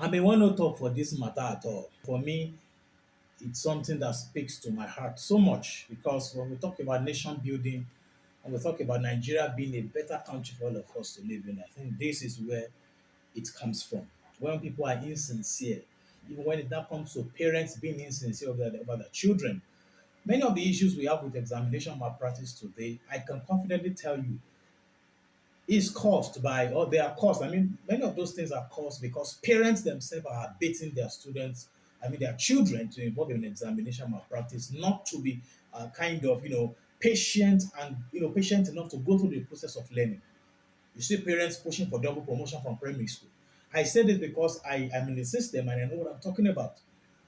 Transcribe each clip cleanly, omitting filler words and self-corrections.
I mean, one no talk for this matter at all. For me, it's something that speaks to my heart so much because when we talk about nation building and we talk about Nigeria being a better country for all of us to live in, I think this is where it comes from. When people are insincere, even when it now comes to parents being insincere over their children, many of the issues we have with examination malpractice today, I can confidently tell you is caused by, or they are caused. I mean, many of those things are caused because parents themselves are baiting their students, I mean, their children to involve in examination malpractice, not to be kind of, patient and, patient enough to go through the process of learning. You see parents pushing for double promotion from primary school. I say this because I am in the system and I know what I'm talking about.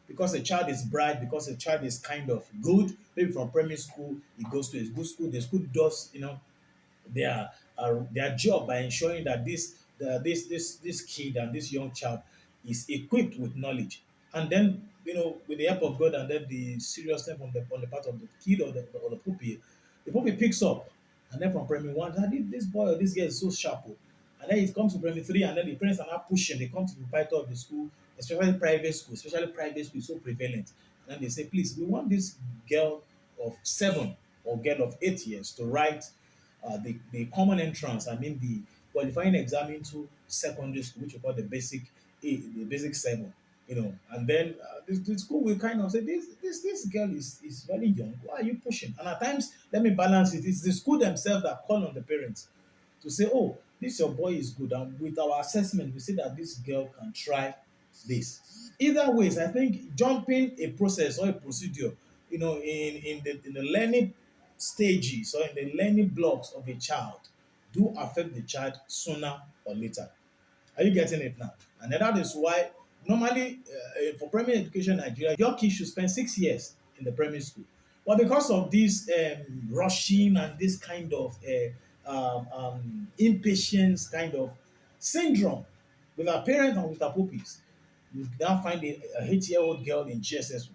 Because a child is bright, because a child is kind of good, maybe from primary school, he goes to a good school, the school does, their job by ensuring that this kid and this young child is equipped with knowledge, and then with the help of God and then the seriousness on the part of the kid or the puppy picks up, and then from primary one, this boy or this girl is so sharp, oh." And then it comes to primary three, and then the parents are not pushing. They come to the proprietor of the school, especially private school is so prevalent, and then they say, "Please, we want this girl of 7 or girl of 8 years to write the common entrance, I mean the qualifying exam into secondary school, which we call the basic 7, and then the school will kind of say, this girl is very young. Why are you pushing?" And at times, let me balance it. It's the school themselves that call on the parents to say, "Oh, this your boy is good, and with our assessment, we see that this girl can try this." Either ways, I think jumping a process or a procedure, in the learning stages or in the learning blocks of a child do affect the child sooner or later. Are you getting it now? And then that is why normally for primary education in Nigeria, your kids should spend 6 years in the primary school. But because of this rushing and this kind of impatience kind of syndrome with our parents and with our puppies, you now find a 8-year-old girl in GSS1.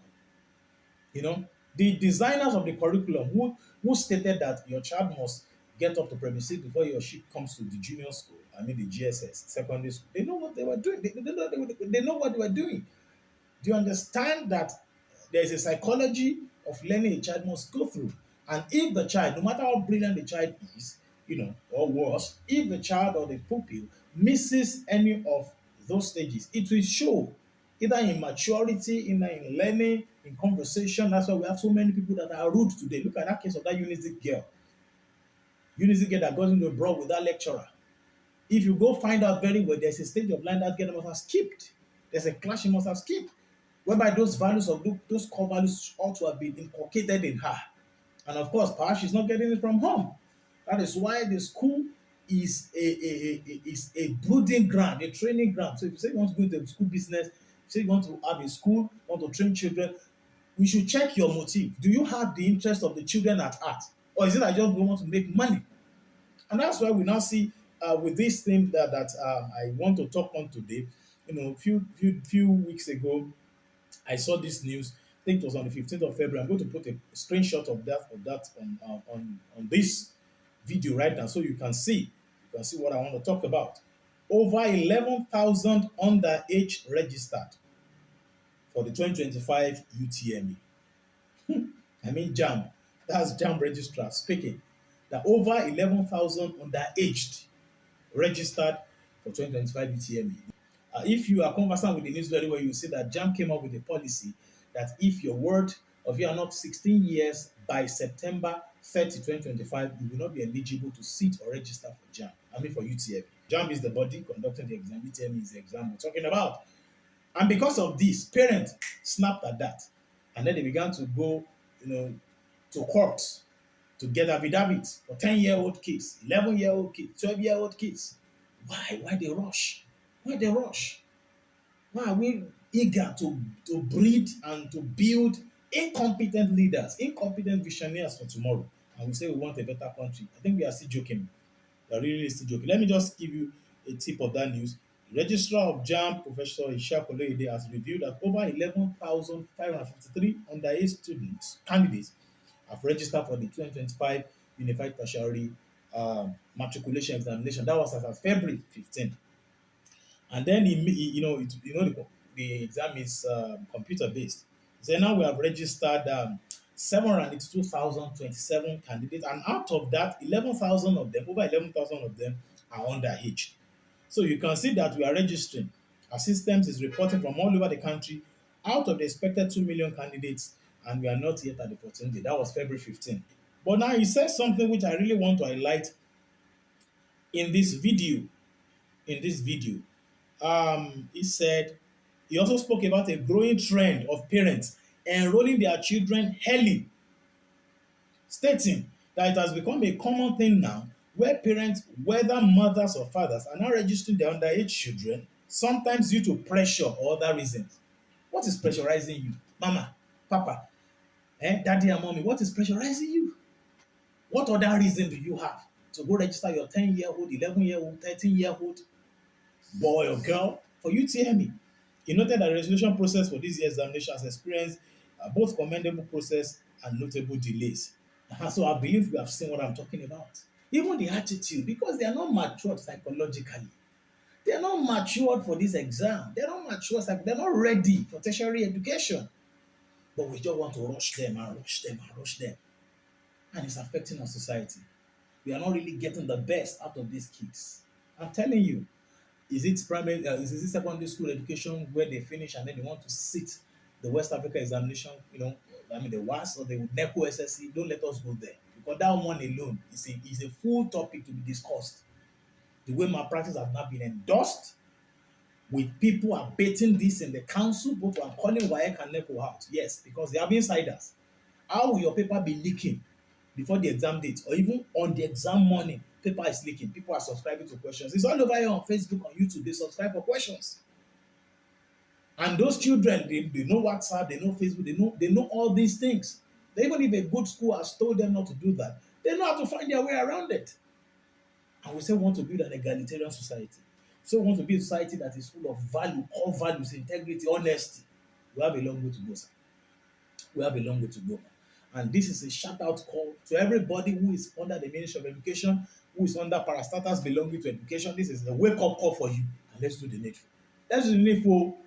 The designers of the curriculum who stated that your child must get up to primary six before he or she comes to the junior school, I mean the GSS, secondary school, they know what they were doing. They know what they were doing. Do you understand that there is a psychology of learning a child must go through? And if the child, no matter how brilliant the child is, or worse, if the child or the pupil misses any of those stages, it will show either in maturity, either in learning, in conversation. That's why we have so many people that are rude today. Look at that case of that Unity girl that got into a brawl with that lecturer. If you go find out very well, there's a stage of line that girl must have skipped. There's a class she must have skipped, whereby those values of those core values ought to have been inculcated in her. And of course, perhaps she's not getting it from home. That is why the school is a brooding ground, a training ground. So if you say you want to go into the school business, say you want to have a school, want to train children, we should check your motive. Do you have the interest of the children at heart? Or is it that you just want to make money? And that's why we now see with this thing that I want to talk on today. A few weeks ago, I saw this news. I think it was on the 15th of February. I'm going to put a screenshot of that on this video right now, so you can see what I want to talk about. Over 11,000 underage registered for the 2025 UTME. I mean Jamb. That's Jamb Registrar speaking. That over 11,000 underaged registered for 2025 UTME. If you are conversant with the news very well, you see that Jamb came up with a policy that if you are not 16 years by September 30, 2025, you will not be eligible to sit or register for Jamb. I mean for UTME. Jamb is the body conducting the exam. UTME is the exam we're talking about. And because of this, parents snapped at that. And then they began to go, to court to get affidavits for 10-year-old kids, 11-year-old kids, 12-year-old kids. Why? Why they rush? Why they rush? Why are we eager to breed and to build incompetent leaders, incompetent visionaries for tomorrow? And we say we want a better country. I think we are still joking. We are really still joking. Let me just give you a tip of that news. The Registrar of Jamb, Professor Ishaq Oloyede, has revealed that over 11,553 underage candidates have registered for the 2025 Unified Tertiary Matriculation Examination. That was as of February 15. And then the exam is computer based. So now we have registered 782,027 candidates, and out of that, 11,000 of them, over 11,000 of them, are underage. So you can see that we are registering. Our systems is reporting from all over the country out of the expected 2 million candidates, and we are not yet at the 14th day. That was February 15th. But now he says something which I really want to highlight in this video. In this video, he said he also spoke about a growing trend of parents enrolling their children early, stating that it has become a common thing now where parents, whether mothers or fathers, are now registering their underage children, sometimes due to pressure or other reasons. What is pressurizing you? Mama, papa, daddy and mommy, what is pressurizing you? What other reason do you have to go register your 10-year-old, 11-year-old, 13-year-old boy or girl? For you to hear me, he noted that the resolution process for this year's examination has experienced both commendable process and notable delays. So I believe you have seen what I'm talking about. Even the attitude, because they are not matured psychologically. They are not matured for this exam. They are not matured, they're not ready for tertiary education. But we just want to rush them and rush them and rush them. And it's affecting our society. We are not really getting the best out of these kids. I'm telling you, is it primary? Is it secondary school education where they finish and then they want to sit the West Africa examination? I mean the WAS or the NECO SSC. Don't let us go there because that one alone is a full topic to be discussed. The way malpractice has not been endorsed, with people abating this in the council, both are calling WAEC and NECO out. Yes, because they have insiders. How will your paper be leaking before the exam date or even on the exam morning? Paper is leaking. People are subscribing to questions. It's all over here on Facebook, on YouTube. They subscribe for questions. And those children, they know WhatsApp, they know Facebook, they know all these things. Even if a good school has told them not to do that, they know how to find their way around it. And we say we want to build an egalitarian society. So we want to build a society that is full of value, core values, integrity, honesty. We have a long way to go, sir. We have a long way to go. And this is a shout out call to everybody who is under the Ministry of Education, who is under parastatals belonging to education. This is a wake up call for you. And let's do the needful. Let's do the needful.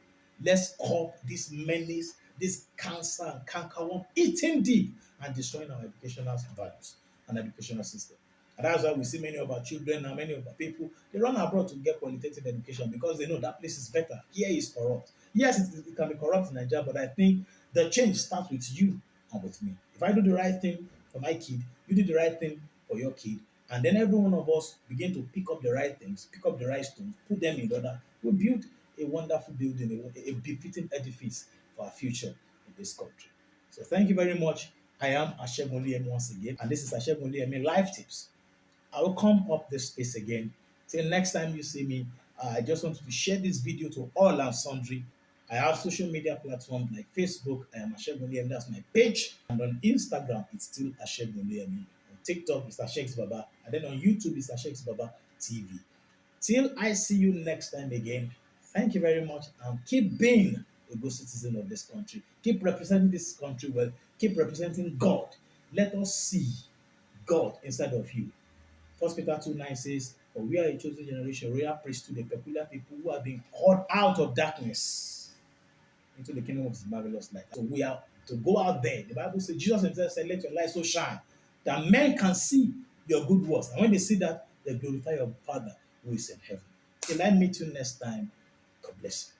Let's curb this menace, this cancer and cankerworm eating deep and destroying our educational values and educational system. And that's why we see many of our children and many of our people, they run abroad to get qualitative education because they know that place is better. Here is corrupt. Yes, it can be corrupt in Nigeria, but I think the change starts with you and with me. If I do the right thing for my kid, you do the right thing for your kid, and then every one of us begin to pick up the right things, pick up the right stones, put them in order, we build a wonderful building, a befitting edifice for our future in this country. So thank you very much. I am Asegun Oluyemi once again, and this is Asegun Oluyemi Life Tips. I will come up this space again. Till next time you see me, I just wanted to share this video to all and sundry. I have social media platforms like Facebook, I am Asegun Oluyemi, that's my page. And on Instagram, it's still Asegun Oluyemi. On TikTok, it's Asheks Baba. And then on YouTube, it's Asheks Baba TV. Till I see you next time again, thank you very much and keep being a good citizen of this country. Keep representing this country well. Keep representing God. Let us see God inside of you. First Peter 2:9 says, for we are a chosen generation, royal priesthood, a peculiar people who are being called out of darkness into the kingdom of his marvelous light. So we are to go out there. The Bible says, Jesus himself said, let your light so shine that men can see your good works. And when they see that, they glorify your Father who is in heaven. Till I meet you next time, God bless you.